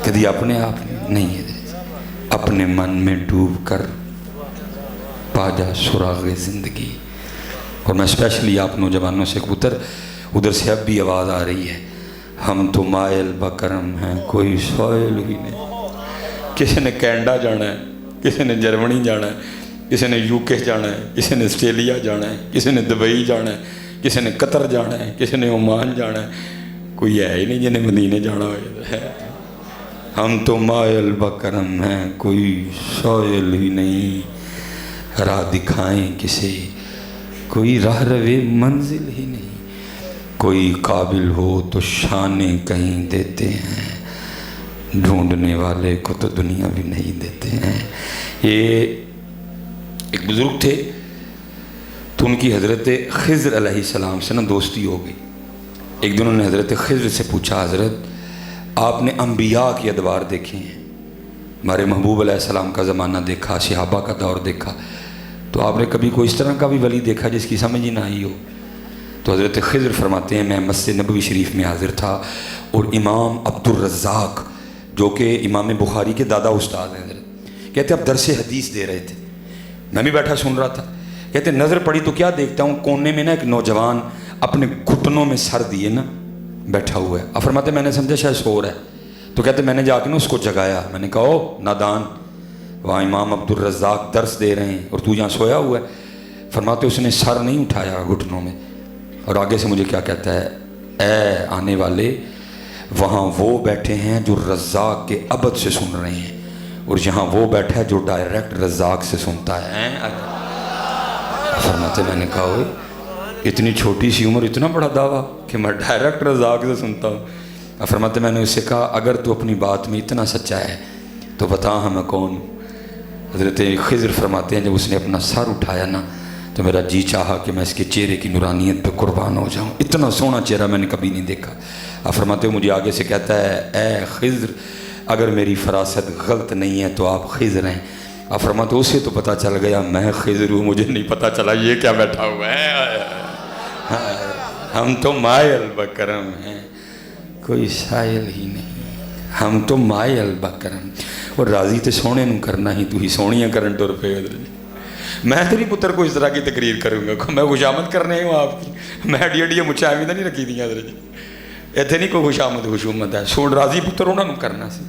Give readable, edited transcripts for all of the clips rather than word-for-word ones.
کدی اپنے آپ نہیں ہے، اپنے من میں ڈوب کر پا جا سراغ زندگی۔ اور میں اسپیشلی آپ نوجوانوں سے کبوتر ادھر سے اب بھی آواز آ رہی ہے، ہم تو مائل بکرم ہیں کوئی سوئل ہی نہیں۔ کسی نے کینیڈا جانا ہے، کسی نے جرمنی جانا ہے، کسی نے یو کے جانا ہے، کسی نے آسٹریلیا جانا ہے، کسی نے دبئی جانا ہے، کسی نے قطر جانا ہے، کسی نے عمان جانا ہے، کوئی ہے ہی نہیں جنہیں مدینے جانا ہے۔ ہم تو مائل بکرم ہیں کوئی سوئل ہی نہیں، راہ دکھائیں کسے کوئی راہ روے منزل ہی نہیں، کوئی قابل ہو تو شانے کہیں دیتے ہیں، ڈھونڈنے والے کو تو دنیا بھی نہیں دیتے ہیں۔ یہ ایک بزرگ تھے تو ان کی حضرت خضر علیہ السلام سے دوستی ہو گئی۔ ایک دن انہوں نے حضرت خضر سے پوچھا، حضرت آپ نے انبیاء کی ادوار دیکھے ہیں، ہمارے محبوب علیہ السلام کا زمانہ دیکھا، صحابہ کا دور دیکھا، تو آپ نے کبھی کوئی اس طرح کا بھی ولی دیکھا جس کی سمجھ ہی نہ آئی ہو؟ تو حضرت خضر فرماتے ہیں میں مسجد نبوی شریف میں حاضر تھا اور امام عبدالرزاق جو کہ امام بخاری کے دادا استاد ہیں حضرت، کہتے اب درس حدیث دے رہے تھے، میں بھی بیٹھا سن رہا تھا، کہتے نظر پڑی تو کیا دیکھتا ہوں کونے میں نا ایک نوجوان اپنے گھٹنوں میں سر دیے نا بیٹھا ہوا ہے۔ اب فرماتے میں نے سمجھا شاید سو رہا ہے، تو کہتے میں نے جا کے نا اس کو جگایا، میں نے کہا او نادان، وہاں امام عبدالرزاق درس دے رہے ہیں اور تو یہاں سویا ہوا ہے۔ فرماتے اس نے سر نہیں اٹھایا گھٹنوں میں، اور آگے سے مجھے کیا کہتا ہے، اے آنے والے وہاں وہ بیٹھے ہیں جو رزاق کے عبد سے سن رہے ہیں، اور یہاں وہ بیٹھا ہے جو ڈائریکٹ رزاق سے سنتا ہے۔ فرماتے میں نے کہا ہوئے اتنی چھوٹی سی عمر اتنا بڑا دعویٰ کہ میں ڈائریکٹ رزاق سے سنتا ہوں۔ فرماتے میں نے اس سے کہا اگر تو اپنی بات میں اتنا سچا ہے تو بتا ہمیں کون؟ حضرت خضر فرماتے ہیں جب اس نے اپنا سر اٹھایا نا تو میرا جی چاہا کہ میں اس کے چہرے کی نورانیت پہ قربان ہو جاؤں، اتنا سونا چہرہ میں نے کبھی نہیں دیکھا۔ آپ فرماتے ہیں مجھے آگے سے کہتا ہے اے خضر اگر میری فراست غلط نہیں ہے تو آپ خضر ہیں۔ آپ فرماتے ہیں اسے تو پتہ چل گیا میں خضر ہوں، مجھے نہیں پتہ چلا یہ کیا بیٹھا ہوا ہے۔ ہم تو مائل بکرم ہیں کوئی سائل ہی نہیں، ہم تو مائل بکرم، اور راضی تے سونے نو کرنا ہی تو ہی سونیاں کرن ٹر پے۔ میں تیری پتر کو اس طرح کی تقریر کروں گا، میں خوشامد کرنے ہوں آپ کی، میں اڈی اڈی مچھاویں نہیں رکھی دیا حضرت، اتنے نہیں کوئی خوشامد خشومت ہے، سوڑ راضی پتر انہوں نے کرنا سی،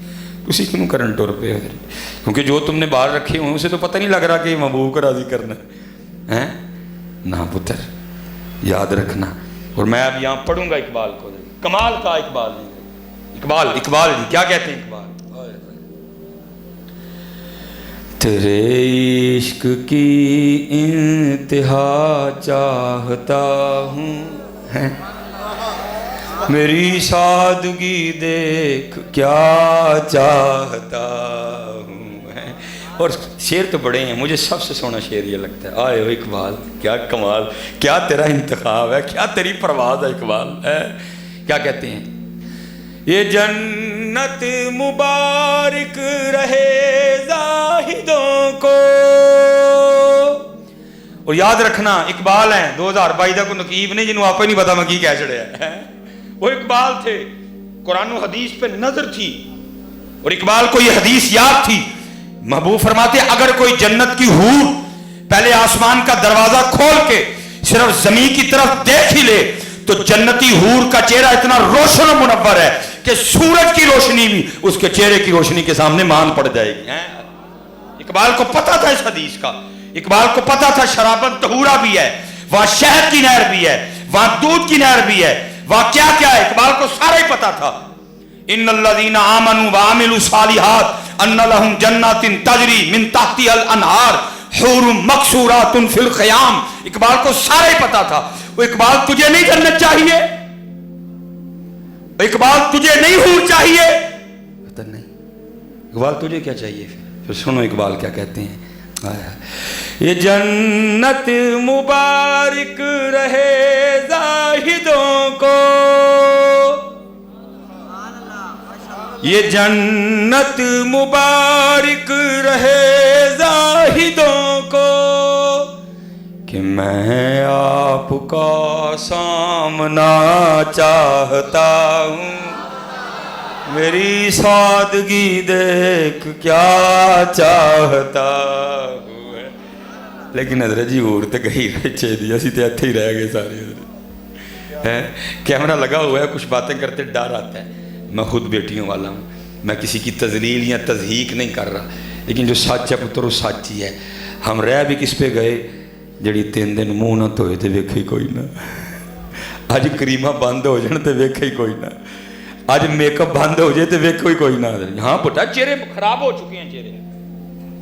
اسی کنوں کرن ٹر پے حضرت، کیونکہ جو تم نے باہر رکھے ہوئے اسے تو پتہ نہیں لگ رہا کہ محبوب کو راضی کرنا ہے نا پتر، یاد رکھنا۔ اور میں اب یہاں پڑھوں گا اقبال کو، کمال کا اقبال اقبال جی کیا کہتے ہیں اقبال، تیرے عشق کی انتہا چاہتا ہوں، میری سادگی دیکھ کیا چاہتا ہوں۔ اور شعر تو بڑے ہیں، مجھے سب سے سونا شعر یہ لگتا ہے، آئے ہو اقبال کیا کمال، کیا تیرا انتخاب ہے، کیا تیری پرواز ہے اقبال ہے۔ کیا کہتے ہیں، یہ جنت مبارک رہے زاہدوں کو، اور یاد رکھنا اقبال ہیں 2022 کا کوئی نقیب نہیں جنہوں آپ ہی نہیں پتا میں کی کہہ چڑھیا ہے، وہ اقبال تھے، قرآن و حدیث پہ نظر تھی اور اقبال کو یہ حدیث یاد تھی۔ محبوب فرماتے اگر کوئی جنت کی حور پہلے آسمان کا دروازہ کھول کے صرف زمین کی طرف دیکھ ہی لے تو جنتی حور کا چہرہ اتنا روشن و منور ہے کہ سورج کی روشنی بھی اس کے چہرے کی روشنی کے سامنے مان پڑ جائے گی۔ اقبال کو پتا تھا اس حدیث کا، اقبال کو پتا تھا شرابت طہورہ بھی ہے، وہاں شہد کی نہر بھی ہے، وہاں دودھ کی نہر بھی ہے، وہاں کیا کیا ہے، اقبال کو سارا ہی پتا تھا۔ ان الذین آمنوا وعملوا الصالحات ان لهم جنات تجری من تحتها الانہار حور مقصورات فی الخیام، اقبال کو سارا ہی پتا تھا۔ وہ اقبال تجھے نہیں جنت چاہیے، اقبال تجھے نہیں حور چاہیے، پتہ نہیں اقبال تجھے کیا چاہیے؟ پھر سنو اقبال کیا کہتے ہیں، یہ جنت مبارک رہے زاہدوں کو، یہ جنت مبارک رہے زاہدوں کو کہ میں آپ کا سامنا چاہتا ہوں، میری سادگی دیکھ کیا چاہتا ہے. لیکن حضرت جی اور تو گئی بچے دی اسی تو اتنے ہی رہ گئے سارے. کیمرہ لگا ہوا ہے, کچھ باتیں کرتے ڈر آتا ہے. میں خود بیٹیوں والا ہوں, میں کسی کی تذلیل یا تضحیق نہیں کر رہا, لیکن جو سچ ہے پتر وہ سچ ہی ہے. ہم رہ بھی کس پہ گئے جڑی 3 دن منہ نہ دھوئے تو ویکھے کوئی نہ. اج کریمہ بند ہو جان تو ویکھے ہی کوئی نہ. اج میک اپ بند ہو جائے تو ویکھو ہی کوئی نہ. ہاں پتا چہرے خراب ہو چکے ہیں چہرے.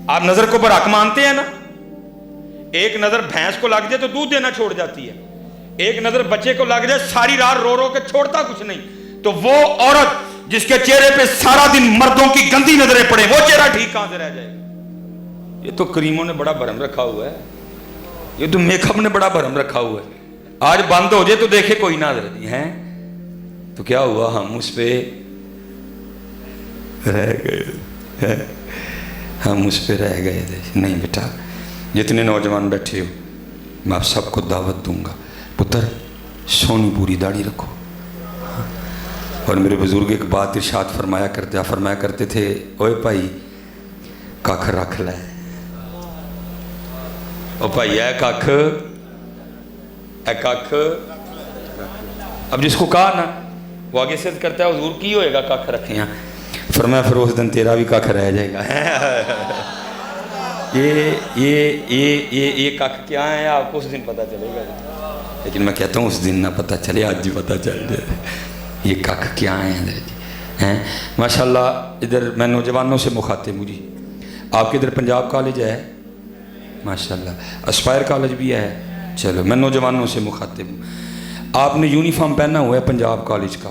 آپ نظر کو برحق مانتے ہیں نا. ایک نظر بھینس کو لگ جائے تو دودھ دینا چھوڑ جاتی ہے, ایک نظر بچے کو لگ جائے ساری رات رو رو کے چھوڑتا کچھ نہیں. تو وہ عورت جس کے چہرے پہ سارا دن مردوں کی گندی نظریں پڑے, وہ چہرہ ٹھیک کہاں سے رہ جائے گا؟ یہ تو کریموں نے بڑا بھرم رکھا ہوا ہے, یہ تو میک اپ نے بڑا بھرم رکھا ہوا ہے. آج بند ہو جائے تو دیکھے کوئی نہ حضرت ہیں. تو کیا ہوا, ہم اس پہ رہ گئے, ہم اس پہ رہ گئے. نہیں بیٹا, جتنے نوجوان بیٹھے ہو میں آپ سب کو دعوت دوں گا, پتر سونی پوری داڑھی رکھو. اور میرے بزرگ ایک بات ارشاد فرمایا کرتے تھے, اوے بھائی ککھ رکھ لے. او بھائی اے ککھ, اے ککھ. اب جس کو کہا نا وہ آگے سے کرتا ہے حضور کی ہوئے گا ککھ رکھے ہیں. فرمایا پھر اس دن تیرا بھی ککھ رہ جائے گا. یہ ککھ کیا ہے آپ کو اس دن پتہ چلے گا. لیکن میں کہتا ہوں اس دن نہ پتہ چلے, آج ہی پتہ چل جائے یہ ککھ کیا ہیں. ماشاءاللہ ادھر میں نوجوانوں سے مخاطب ہوں جی. آپ کے ادھر پنجاب کالج ہے ماشاءاللہ, اسپائر کالج بھی ہے. چلو میں نوجوانوں سے مخاطب ہوں. آپ نے یونیفارم پہنا ہوا ہے پنجاب کالج کا,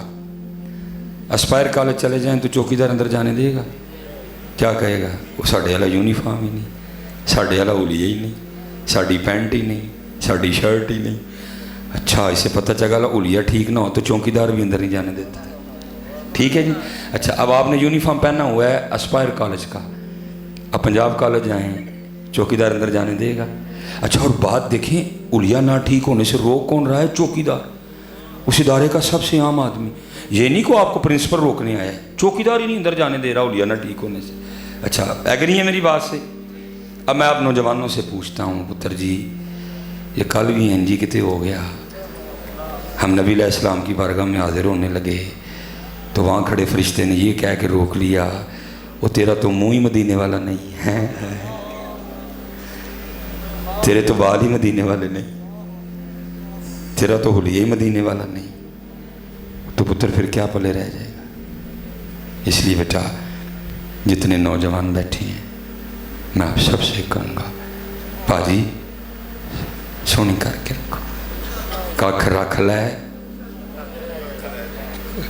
اسپائر کالج چلے جائیں تو چوکیدار اندر جانے دے گا؟ کیا کہے گا؟ وہ ساڑھے والا یونیفارم ہی نہیں, ساڑھے والا اولیہ ہی نہیں, ساڑھی پینٹ ہی نہیں, ساڑھی شرٹ ہی نہیں. اچھا اسے پتہ چلا اولیہ ٹھیک نہ ہو تو چوکیدار بھی اندر نہیں جانے دیتا ہے. ٹھیک ہے جی. اچھا اب آپ نے یونیفارم پہنا ہوا ہے اسپائر کالج کا, اب پنجاب کالج جائیں چوکیدار اندر جانے دے گا؟ اچھا اور بات دیکھیں, اولیہ نہ ٹھیک ہونے سے روک کون رہا ہے؟ چوکیدار, اس ادارے کا سب سے عام آدمی. یہ نہیں کہ آپ کو پرنسپل روکنے آیا ہے, چوکیدار ہی نہیں اندر جانے دے رہا اولیہ نہ ٹھیک ہونے سے. اچھا ایگری ہے میری بات سے؟ اب میں آپ نوجوانوں سے پوچھتا ہوں, پتر جی یہ کل بھی ہیں جی کتے ہو گیا, ہم نبی علیہ السلام کی بارگاہ میں حاضر ہونے لگے تو وہاں کھڑے فرشتے نے یہ کہہ کے روک لیا, وہ تیرا تو منہ ہی مدینے والا نہیں ہے, تیرے تو بال ہی مدینے والے نہیں, تیرا تو حلیہ ہی مدینے والا نہیں. تو پتر پھر کیا پلے رہ جائے گا؟ اس لیے بیٹا جتنے نوجوان بیٹھے ہیں میں آپ سب سے کہوں گا, باجی سونی کر کے رکھو, ککھ رکھ لے,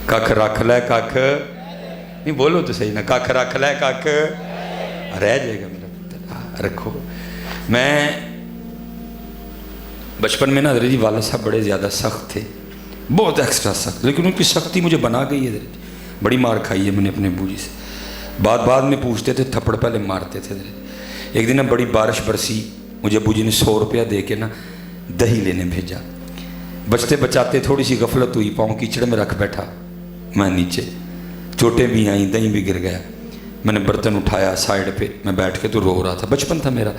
ککھ رکھ لے, ککھ نہیں بولو تو صحیح نا, ککھ رکھ لے, ککھ رہ جائے گا میرا پتر, رکھو. میں بچپن میں نا حضرت جی والد صاحب بڑے زیادہ سخت تھے, بہت ایکسٹرا سخت, لیکن ان کی سختی مجھے بنا گئی ہے حضرت جی. بڑی مار کھائی ہے میں نے اپنے ابو جی سے, بعد میں پوچھتے تھے, تھپڑ پہلے مارتے تھے حضرت. ایک دن بڑی بارش برسی, مجھے ابو جی نے 100 روپیہ دے کے نا دہی لینے بھیجا. بچتے بچاتے تھوڑی سی غفلت ہوئی, پاؤں کیچڑ میں رکھ بیٹھا میں نیچے, چوٹیں بھی آئیں, دہی بھی گر گیا. میں نے برتن اٹھایا سائڈ پہ, میں بیٹھ کے تو رو رہا تھا, بچپن تھا میرا.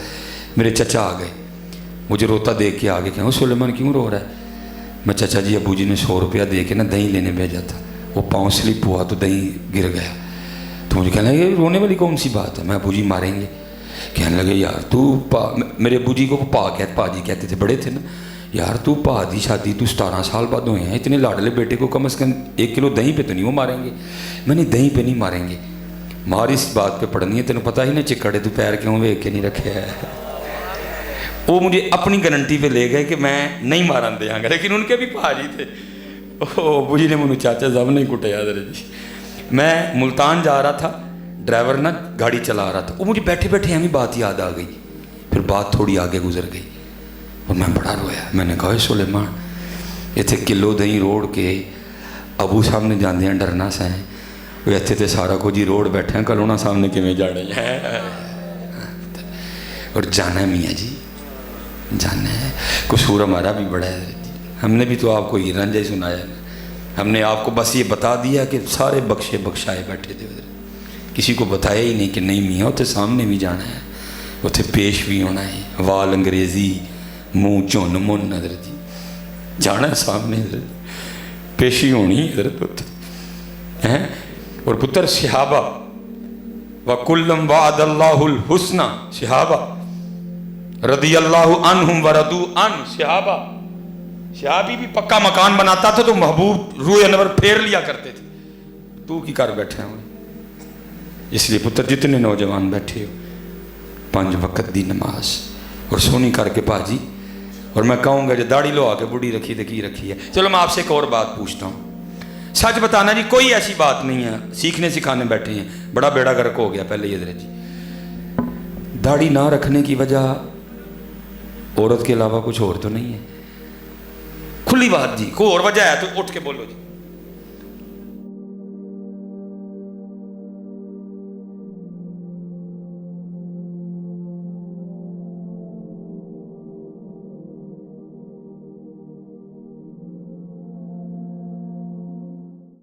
میرے چچا آ گئے, مجھے روتا دیکھ کے آگے کہ سلیمان کیوں رو رہا ہے؟ میں چچا جی ابو جی نے 100 روپیہ دے کے نا دہی لینے بھیجا تھا, وہ پاؤں سلپ ہوا تو دہی گر گیا. تو مجھے کہنے لگے رونے والی کون سی بات ہے؟ میں ابو جی ماریں گے. کہنے لگے یار تو میرے ابو جی کو پا جی کہتے تھے, بڑے تھے نا, یار تو پا دی شادی تو 17 سال بعد ہوئے ہیں, اتنے لاڈلے بیٹے کو کم از کم 1 کلو دہی پہ تو نہیں وہ ماریں گے. میں نے دہی پہ نہیں ماریں گے, مار اس بات پہ پڑنی ہے, تینوں پتہ ہی نا چکڑے تو پیر کیوں ویک کے نہیں رکھے ہے. وہ مجھے اپنی گارنٹی پہ لے گئے کہ میں نہیں مارن دیا گا, لیکن ان کے بھی پاجی تھے. ابو جی نے مجھے چاچا صاحب نہیں کٹیا حضرت جی. میں ملتان جا رہا تھا, ڈرائیور نا گاڑی چلا رہا تھا, وہ مجھے بیٹھے بیٹھے ہمیں بات یاد آ گئی. پھر بات تھوڑی آگے گزر گئی اور میں بڑا رویا. میں نے کہا سلیمان اتنے کلو دہی روڑ کے ابو سامنے جانے ہیں ڈرنا سا ہے, وہ اتنے تو سارا کچھ ہی روڑ بیٹھے ہیں, کل انہوں سامنے کیویں جانے ہیں. اور جانا ہے میاں جی, جانا ہے. قصور ہمارا بھی بڑا ہے, ہم نے بھی تو آپ کو ہی رانجھا ہی سنایا نا, ہم نے آپ کو بس یہ بتا دیا کہ سارے بخشے بخشائے بیٹھے تھے ادھر، کسی کو بتایا ہی نہیں کہ نہیں میاں اتنے سامنے بھی جانا ہے، اتنے پیش بھی ہونا ہے، وال انگریزی منہ چن من حضرت جی جانا ہے سامنے، حضرت پیشی ہونی ہے حضرت ہیں۔ اور پتر صحابہ وَكُلًّا وَعَدَ اللَّهُ الْحُسْنَى، صحابہ رضی اللہ عنہم وَرَضُوا عَنْهُ، صحابی بھی پکا مکان بناتا تھا تو محبوب روح انور پھیر لیا کرتے تھے، تو کی کر بیٹھے ہوئے۔ اس لیے پتر جتنے نوجوان بیٹھے ہو 5 وقت دی نماز اور سونی کر کے پاجی، اور میں کہوں گا جو داڑھی لو آ کے بڑی رکھی تو کی رکھی ہے۔ چلو میں آپ سے ایک اور بات پوچھتا ہوں، سچ بتانا جی، کوئی ایسی بات نہیں ہے، سیکھنے سکھانے بیٹھے ہیں، بڑا بیڑا گرک ہو گیا پہلے یہ جی، داڑھی نہ رکھنے کی وجہ عورت کے علاوہ کچھ اور تو نہیں ہے؟ کھلی بات جی، کوئی اور وجہ ہے تو اٹھ کے بولو جی۔